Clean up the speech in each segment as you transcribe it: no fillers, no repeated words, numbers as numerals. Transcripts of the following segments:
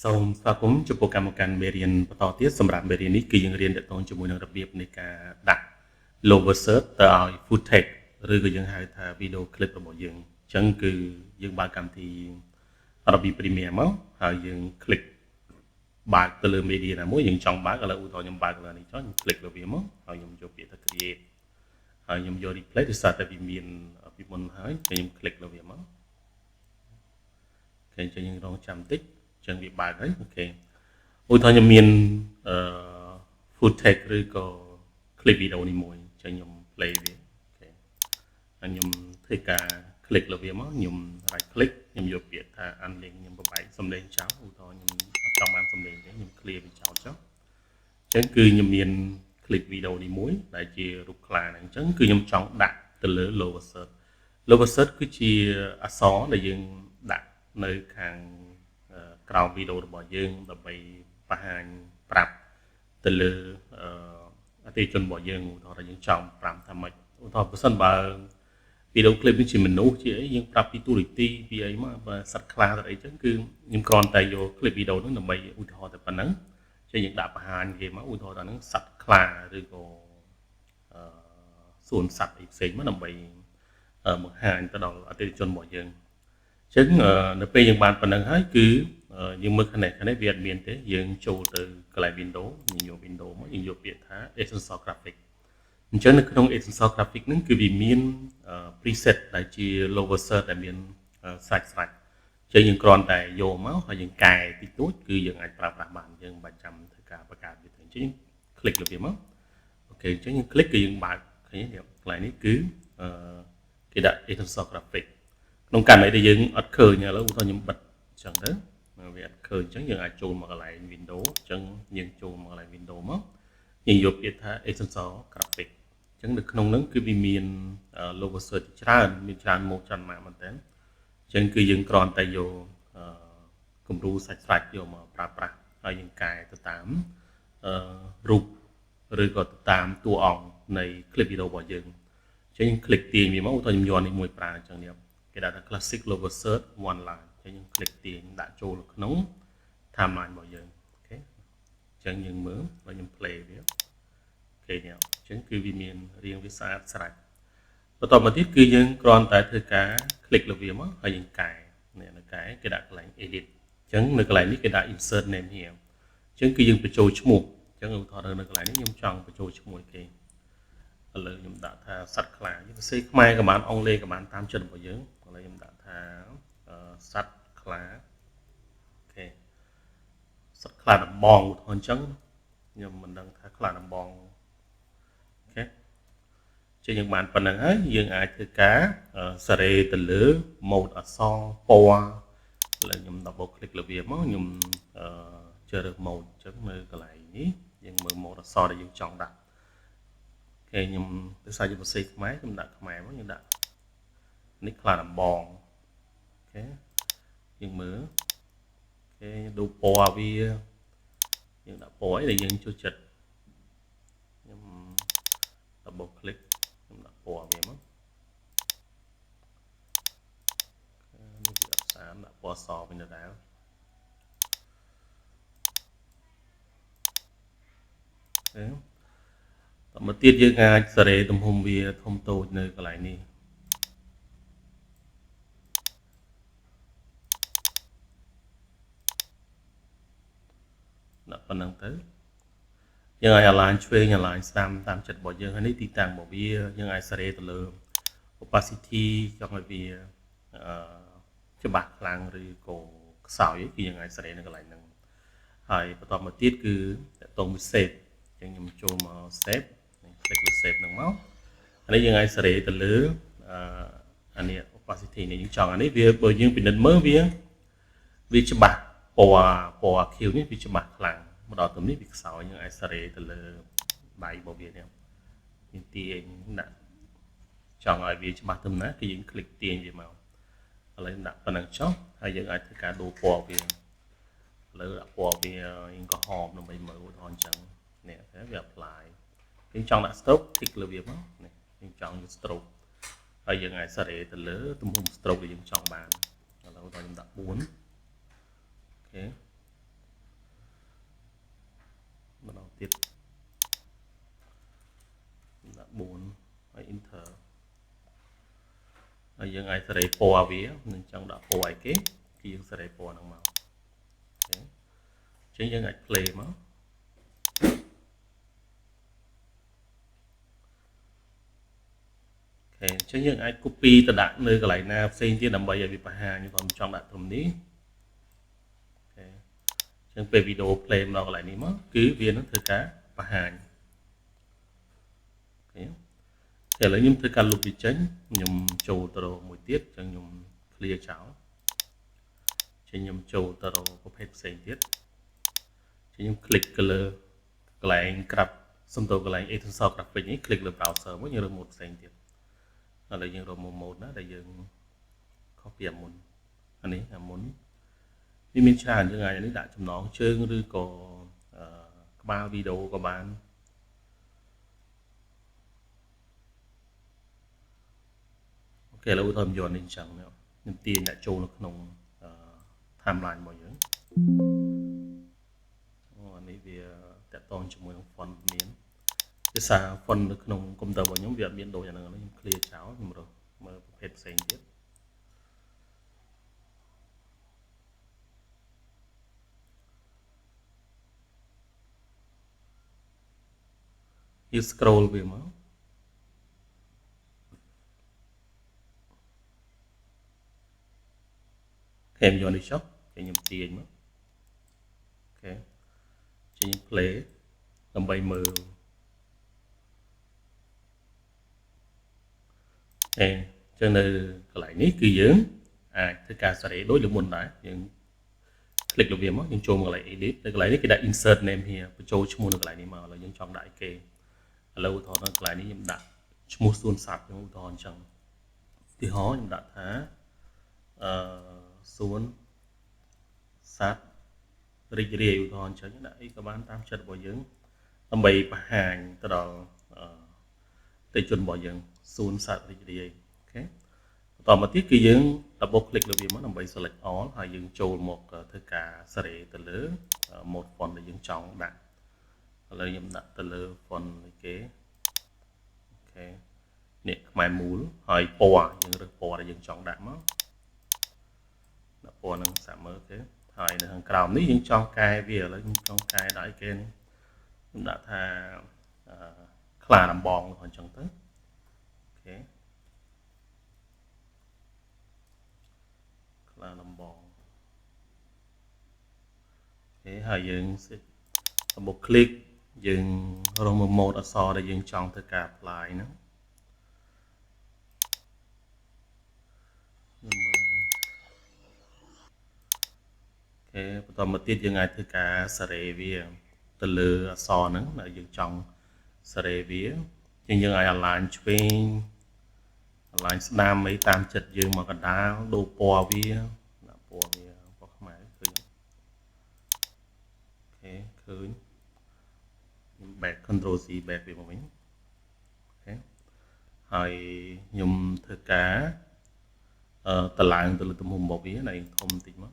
សូមស្វាគមន៍ចំពោះកម្មការមេរៀនបន្តទៀតសម្រាប់មេរៀននេះគឺយើងរៀនទាក់ទងជាមួយនឹងរបៀបនៃការដាក់ lower search ទៅឲ្យ full text ឬក៏យើងហៅថា video clip របស់យើងអញ្ចឹងគឺយើងបើកកម្មវិធី Adobe Premiere មកហើយយើង click បើកទៅលើ media ណាមួយយើងចង់បើកឥឡូវឧទាហរណ៍ខ្ញុំបើកលើនេះចុះខ្ញុំ click លើវាមកហើយខ្ញុំយកពាក្យថា create ហើយខ្ញុំយក replay ដោយសារតែវាមានពីមុនហើយខ្ញុំ click លើវាមកគេអញ្ចឹងយើងរងចាំតិចចឹងវាបើកហើយអូខេឧទាហរណ៍ខ្ញុំមានfull text ឬក៏ clip video នេះមួយចឹងខ្ញុំ play វាអូខេហើយខ្ញុំធ្វើការ click លើវាមកខ្ញុំ right click ខ្ញុំយកពាក្យថា unlink ខ្ញុំបបែកសំឡេងចោលឧទាហរណ៍ខ្ញុំអត់ចង់បានសំឡេងទេខ្ញុំ clear វាចោលចុះចឹងគឺខ្ញុំមាន clip video នេះមួយដែលជារូបខ្លាហ្នឹងចឹងគឺខ្ញុំចង់ដាក់ទៅលើ lower search lower search គឺជាអក្សរដែលយើងដាក់នៅខាងក្រោមវីដេអូរបស់យើងដើម្បីបង្ហាញប្រាប់ទៅលើអតិថិជនរបស់យើងឧទាហរណ៍យើងចង់ប្រាប់ថាម៉េចឧទាហរណ៍បើសិនបើវីដេអូ clip នេះជាមនុស្សជាអីយើងប្រាប់ពីទូរទស្សន៍ពីអីមកបើសត្វខ្លាទៅអីចឹងគឺខ្ញុំគ្រាន់តែយក clip វីដេអូនោះដើម្បីឧទាហរណ៍តែប៉ុណ្ណឹងចឹងយើងដាក់បង្ហាញគេមកឧទាហរណ៍ថាហ្នឹងសត្វខ្លាឬក៏សួនសត្វអីផ្សេងមកដើម្បីបង្ហាញទៅដល់អតិថិជនរបស់យើងចឹងនៅពេលយើងបានប៉ុណ្ណឹងហើយគឺយើងមើលខាងនេះវាអត់មានទេយើងចូលទៅកន្លែង window យើងយក window មកយើងយកពាក្យថា essential graphic អញ្ចឹងនៅក្នុង essential graphic ហ្នឹងគឺវាមាន preset ដែលជា lower search ដែលមានសាច់ចឹងយើងគ្រាន់តែយកមកហើយយើងកែតិចតួចគឺយើងអាចប្រើប្រាស់បានយើងមិនបាច់ចាំធ្វើការបង្កើតវាទេអញ្ចឹង click លើវាមកអូខេអញ្ចឹងយើង click គឺយើងបើកឃើញទេកន្លែងនេះគឺគេដាក់ essential graphic ក្នុងករណីដែលយើងអត់ឃើញឥឡូវឧទាហរណ៍ខ្ញុំបិទអញ្ចឹងទៅវាអត់ឃើញអញ្ចឹងយើងអាចចូលមកកន្លែង window អញ្ចឹងយើងចូលមកកន្លែង window មកយើងយកពាក្យថា essential graphic អញ្ចឹងនៅក្នុងហ្នឹងគឺវាមាន logo search ច្រើនមានច្រើនម៉ូដច្រើនម៉ាកមែនតើអញ្ចឹងគឺយើងគ្រាន់តែយកគំរូសាច់យកមកប្រើប្រាស់ហើយយើងកែទៅតាមរូបឬក៏ទៅតាមតួអង្គនៃ clip video របស់យើងអញ្ចឹងយើង click ទាញវាមកឧទាហរណ៍ខ្ញុំយកនេះមួយប្រើអញ្ចឹงនេះគេដាក់ថា classic logo search one line អញ្ចឹងយើង click ទាញដាក់ចូលក្នុង timeline របស់យើងអូខេអញ្ចឹងយើងមើលហើយខ្ញុំ play វាអូខេនេះអញ្ចឹងគឺវាមានរាងវាស្អាតស្រេចបន្តមកទៀតគឺយើងគ្រាន់តែធ្វើការ click លើវាមកហើយយើងកែនេះនៅកែគេដាក់កន្លែង edit អញ្ចឹងនៅកន្លែងនេះគេដាក់ insert name here អញ្ចឹងគឺយើងបញ្ចូលឈ្មោះអញ្ចឹងឧទាហរណ៍នៅកន្លែងនេះខ្ញុំចង់បញ្ចូលឈ្មោះគេឥឡូវខ្ញុំដាក់ថាសត្វខ្លាយើងសរសេរខ្មែរក៏បានអង់គ្លេសក៏បានតាមចិត្តរបស់យើងឥឡូវខ្ញុំដាក់ថាសត្វខ្លាអូខេសត្វខ្លាដំបងឧទាហរណ៍អញ្ចឹងខ្ញុំមិនដឹងថាខ្លាដំបងអូខេចឹងយើងបានប៉ុណ្្នឹងហើយយើងអាចធ្វើការសារ៉េទៅលើ mode អក្សរពណ៌ឥឡូវខ្ញុំ double click លើវាមកខ្ញុំជ្រើសរើស mode អញ្ចឹងនៅកន្លែងនេះយើងមើល mode អក្សរដែលយើងចង់ដាក់គេខ្ញុំដោយសារយើងសរសេរខ្មែរខ្ញុំដាក់ខ្មែរមកយើងដាក់នេះខ្លាដំបងអូខេយើងមើលគេដូរពណ៌វាយើងដាក់ពណ៌អីដែលយើងចូលចិត្តខ្ញុំ double click ខ្ញុំដាក់ពណ៌វាមកនេះវាអត់ស្អាតដាក់ពណ៌សវិញទៅដែរអូខេតមកទៀតយើងអាចសារ៉េទំហំវាធំតូចនៅកន្លែងនេះដាក់ប៉ុណ្ណឹងទៅយើងអាច align ឆ្វេង align ស្ដាំតាមចិត្តរបស់យើងហើយនេះទីតាំងរបស់វាយើងអាចសារ៉េទៅលើ opacity ចង់ឲ្យវាច្បាស់ខ្លាំងឬក៏ខ្សោយគឺយើងអាចសារ៉េនៅកន្លែងហ្នឹងហើយបន្តមកទៀតគឺតកតងមួយ save អញ្ចឹងខ្ញុំចូលមក save click លើ save ហ្នឹងមកអានេះយើងអាចសារ៉េទៅលើអានេះ opacity នេះយើងចង់អានេះវាបើយើងពិនិត្យមើលវាច្បាស់ពណ៌ខៀវនេះវាច្បាស់ខ្លាំងមកដល់ទៅនេះវាខ្សោយយើងអាចសារ៉េទៅលើដៃរបស់វានេះយើងទាញដាក់ចង់ឲ្យវាច្បាស់ទៅណាគឺយើង click ទាញវាមកឥឡូវដាក់ប៉ុណ្ណឹងចុះហើយយើងអាចធ្វើការដូរពណ៌វាឥឡូវដាក់ពណ៌វាយើងក៏ហមដើម្បីមើលឧទាហរណ៍អញ្ចឹងនេះវា apply យើងចង់ដាក់ stroke click លើវាមកនេះយើងចង់យក stroke ហើយយើងអាចសារ៉េទៅលើទំហំ stroke ដែលយើងចង់បានឥឡូវខ្ញុំដាក់4អូខេ ទៀតដាក់4ហើយ enter ហើយយើងអាចសេរីពណ៌វានឹងចង់ដាក់ពណ៌អីគេគឺយើងសេរីពណ៌ហ្នឹងមកអញ្ចឹងយើងអាច play មកអញ្ចឹងយើងអាច copy ទៅដាក់នៅកន្លែងណាផ្សេងទៀតដើម្បីឲ្យវាបង្ហាញខ្ញុំចង់ដាក់ត្រឹមនេះអញ្ចឹងពេលវីដេអូ play មកកន្លែងនេះមកគឺវានឹងធ្វើការបង្ហាញអូខេឥឡូវខ្ញុំធ្វើការលុបវាចេញខ្ញុំចូលទៅរកមួយទៀតអញ្ចឹងខ្ញុំ clear ចោលចេញខ្ញុំចូលទៅរកប្រភេទផ្សេងទៀតចេញខ្ញុំ click ទៅលើកន្លែងក្រាប់សំដៅកន្លែង Extensor Graphic នេះ click លើ browser មួយយើងរើស mode ផ្សេងទៀតឥឡូវយើងរក mode ណាដែលយើង copy អាមុនអានេះអាមុនវាមានច្រើនយើងអាចនេះដាក់ចំណងជើងឬក៏ក្បាលវីដេអូក៏បានអូខេឥឡូវឧទាហរណ៍យកនេះអញ្ចឹងខ្ញុំទាញដាក់ចូលនៅក្នុង timeline របស់យើងអានេះវាតាក់ទងជាមួយនឹង font មានភាសា font នៅក្នុងកុំព្យូទ័ររបស់ខ្ញុំវាអត់មានដូចអាហ្នឹងខ្ញុំ clear ចោលខ្ញុំរកមើលប្រភេទផ្សេងទៀតយើង scroll វាមកខ្ញុំយកនេះចុះខ្ញុំទាញមកអូខេចេញ play ដើម្បីមើលអញ្ចឹងនៅកន្លែងនេះគឺយើងអាចធ្វើការសេរីដូចលើមុនដែរយើង click លើវាមកយើងចូលមកកន្លែង edit នៅកន្លែងនេះគេដាក់ insert name here បញ្ចូលឈ្មោះនៅកន្លែងនេះមកឥឡូវយើងចង់ដាក់អីគេឥឡូវឧទាហរណ៍នៅកន្លែងនេះខ្ញុំដាក់ឈ្មោះសួនសត្វខ្ញុំឧទាហរណ៍អញ្ចឹងឧទាហរណ៍ខ្ញុំដាក់ថាសួនសត្វរីករាយឧទាហរណ៍អញ្ចឹងដាក់អីក៏បានតាមចិត្តរបស់យើងដើម្បីបង្ហាញទៅដល់អតិថិជនរបស់យើងសួនសត្វរីករាយអូខេបន្តមកទៀតគឺយើង double click លើវាមកដើម្បី select all ហើយយើងចូលមកធ្វើការសេរីទៅលើ mode font ដែលយើងចង់ដាក់ឥឡូវខ្ញុំដាក់ទៅលើ font នេះគេអូខេនេះខ្មែរមូលហើយពណ៌យើងរើសពណ៌ដែលយើងចង់ដាក់មកដាក់ពណ៌នឹងសាក់មើលទេហើយនៅខាងក្រោមនេះយើងចង់កែវាឥឡូវខ្ញុំចង់កែដាក់អីគេនេះខ្ញុំដាក់ថាខ្លាដំបងអញ្ចឹងទៅអូខេខ្លាដំបងអូខេហើយយើងសម្បុក click យើងរកមើល mode អក្សរដែលយើងចង់ធ្វើការ apply ហ្នឹងបន្តមកទៀតយើងអាចធ្វើការសេរីវាទៅលើអក្សរហ្នឹងដែលយើងចង់សេរីវាយើងអាច align ឆ្វេង align ស្ដាំអីតាមចិត្តយើងមកកណ្ដាលដូរពណ៌វាដាក់ពណ៌វាពណ៌ខ្មែរឃើញអូខេឃើញខ្ញុំ back control C back វាមកវិញអូខេហើយខ្ញុំធ្វើការតឡើងទៅលើទំហំរបស់វាណែធំបន្តិចមក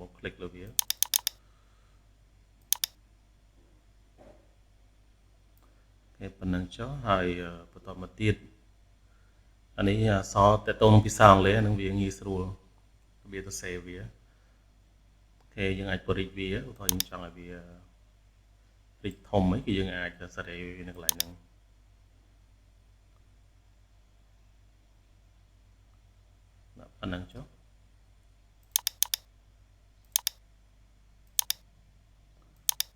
បក click លើវាគេប៉ុណ្ណឹងចុះហើយបន្តមកទៀតអានេះអក្សរតទៅនឹងភាសាអង់គ្លេសនឹងវាងាយស្រួលរបៀបទៅ save វាអូខេយើងអាចពរិចវាឧទាហរណ៍យើងចង់ឲ្យវារីកធំអីគឺយើងអាចសេរីវានៅកន្លែងហ្នឹងដាក់ប៉ុណ្ណឹងចុះ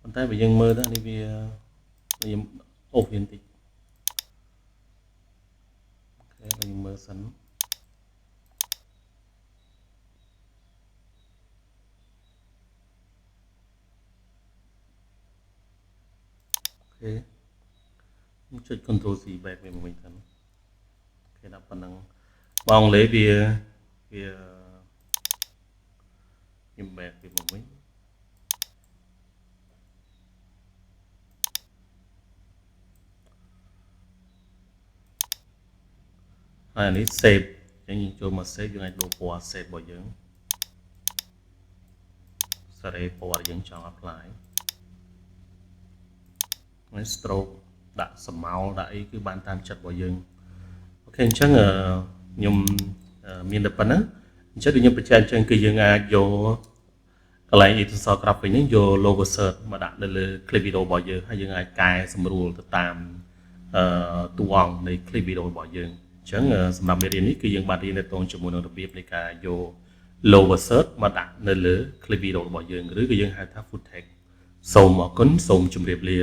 ប៉ុន្តែបើយើងមើលទៅនេះវាខ្ញុំអូសវាបន្តិចអូខេយើងមើលសិនអូខេខ្ញុំចុច control C back វាមកវិញសិនអូខេដាក់ប៉ុណ្ណឹងបងលេវាខ្ញុំ back វាមកវិញហើយអានេះ save អញ្ចឹងយើងចូលមក save យើងអាចដូរពណ៌ save របស់យើង សារ៉េពណ៌យើងចង់ apply ហើយ stroke ដាក់សម្ោលដាក់អីគឺបានតាមចិត្តរបស់យើងអូខេអញ្ចឹងខ្ញុំមានតែប៉ុណ្ណឹងអញ្ចឹងដូចខ្ញុំបញ្ជាក់អញ្ចឹងគឺយើងអាចយកកន្លែង Photoshop graphic នេះយក logo search មកដាក់នៅលើ clip video របស់យើងហើយយើងអាចកែសម្រួលទៅតាមតួអង្គនៃ clip video របស់យើងអញ្ចឹងសម្រាប់មេរៀននេះគឺយើងបានរៀនទៅជាមួយនឹងរបៀបនៃការយក logo search មកដាក់នៅលើ clip video របស់យើងឬក៏យើងហៅថា full text សូមអរគុណសូមជម្រាបលា